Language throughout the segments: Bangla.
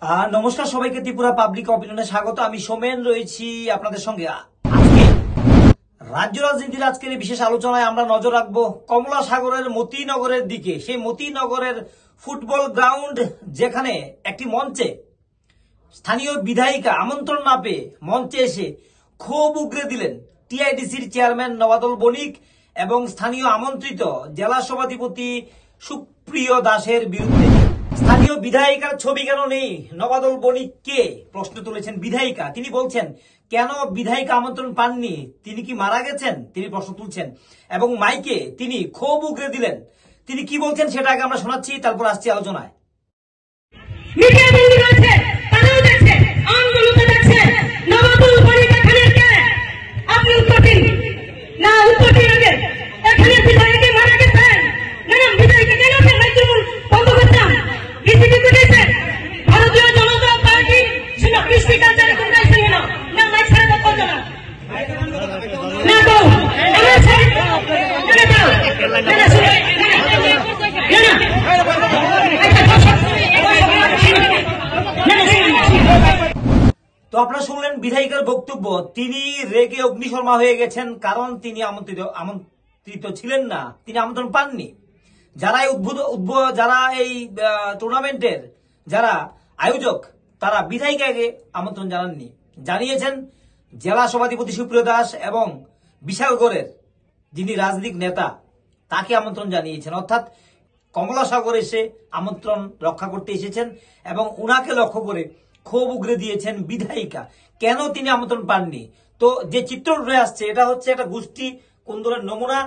নমস্কার সবাইকে, ত্রিপুরা পাবলিক অপিনিয়নে স্বাগত। আমি সোমেন রয়েছি আপনাদের সঙ্গে। রাজ্য রাজনীতির আজকের এই বিশেষ আলোচনায় আমরা নজর রাখবো কমলা সাগরের মতিনগরের দিকে। সেই মতিনগরের ফুটবল গ্রাউন্ড, যেখানে একটি মঞ্চে স্থানীয় বিধায়িকা আমন্ত্রণ না পেয়ে মঞ্চে এসে ক্ষোভ উগরে দিলেন টিআইডিসির চেয়ারম্যান নবাদল বণিক এবং স্থানীয় আমন্ত্রিত জেলা সভাধিপতি সুপ্রিয় দাসের বিরুদ্ধে। স্থানীয় বিধায়িকার ছবি কেন নেই? নবাদল বণিককে প্রশ্ন তুলেছেন বিধায়িকা। তিনি বলছেন, কেন বিধায়িকা আমন্ত্রণ পাননি? তিনি কি মারা গেছেন? তিনি প্রশ্ন তুলছেন এবং মাইকে তিনি ক্ষোভ উগরে দিলেন। তিনি কি বলছেন সেটা আগে আমরা শোনাচ্ছি, তারপর আসছি আলোচনায়। তো আপনারা শুনলেন বিধায়িকার বক্তব্য। তিনি রেগে অগ্নিশর্মা হয়ে গেছেন, কারণ তিনি আমন্ত্রিত ছিলেন না, তিনি আমন্ত্রণ পাননি। যারা যারা এই টুর্নামেন্টের যারা আয়োজক, তারা বিধায়িকাকে আমন্ত্রণ জানাননি। জানিয়েছেন জেলা সভাধিপতি সুপ্রিয় দাস এবং বিশালগড়ের যিনি রাজনৈতিক নেতা, তাকে আমন্ত্রণ জানিয়েছেন। অর্থাৎ কমলা সাগর এসে আমন্ত্রণ রক্ষা করতে এসেছেন এবং উনাকে লক্ষ্য করে ক্ষোভ উগরে দিয়েছেন বিধায়িকা। কেন তিনি আমন্ত্রণ পাননি? তো যে চিত্র উঠে আসছে, এটা হচ্ছে একটা গোষ্ঠী কুন্দরের নমুনা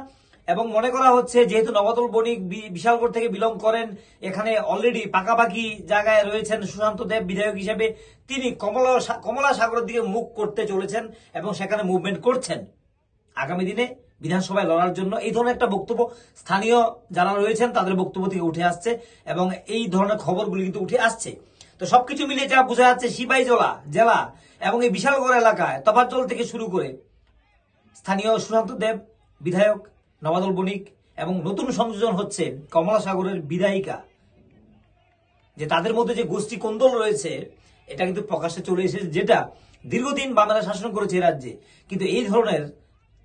এবং মনে করা হচ্ছে যেহেতু নবাদল বণিক বিশালগড় থেকে বিলং করেন, এখানে অলরেডি পাকাপাকি জায়গায় রয়েছেন সুশান্ত দেব বিধায়ক হিসেবে, তিনি কমলা সাগরের দিকে মুখ করতে চলেছেন এবং সেখানে মুভমেন্ট করছেন আগামী দিনে বিধানসভায় লড়ার জন্য। এই ধরনের একটা বক্তব্য স্থানীয় যারা রয়েছেন তাদের বক্তব্য থেকে উঠে আসছে এবং এই ধরনের খবরগুলি কিন্তু উঠে আসছে। তো সবকিছু মিলিয়ে যা বোঝা যাচ্ছে, সিপাহীজলা জেলা এবং এই বিশালগড় এলাকায় তফাজ্জল থেকে শুরু করে স্থানীয় সুশান্ত দেব বিধায়ক, নবাদল বণিক এবং নতুন সংযোজন হচ্ছে কমলা সাগরের বিধায়িকা, যে তাদের মধ্যে যে গোষ্ঠী কোন্দল রয়েছে, এটা কিন্তু প্রকাশ্যে চলে এসেছে, যেটা দীর্ঘদিন বাংলাদেশ শাসন করেছে রাজ্যে, কিন্তু এই ধরনের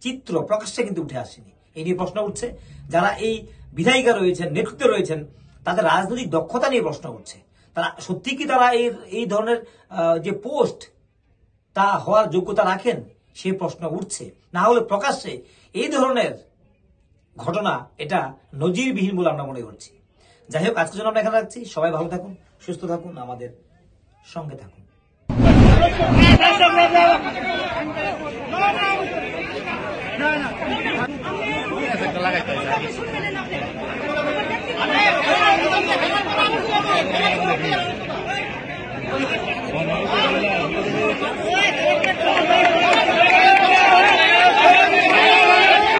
চিত্র প্রকাশ্যে কিন্তু উঠে আসেনি। এই নিয়ে প্রশ্ন উঠছে। যারা এই বিধায়িকা রয়েছেন, নেতৃত্বে রয়েছেন, তাদের রাজনৈতিক দক্ষতা নিয়ে প্রশ্ন উঠছে। তারা সত্যি কি তারা এই ধরনের যে পোস্ট তা হওয়ার যোগ্যতা রাখেন, সে প্রশ্ন উঠছে। না হলে প্রকাশ্যে এই ধরনের ঘটনা, এটা নজিরবিহীন বলে আমরা মনে করছি। যাই হোক, আজকের জন্য আমরা এখানে রাখছি। সবাই ভালো থাকুন, সুস্থ থাকুন, আমাদের সঙ্গে থাকুন। লাগাই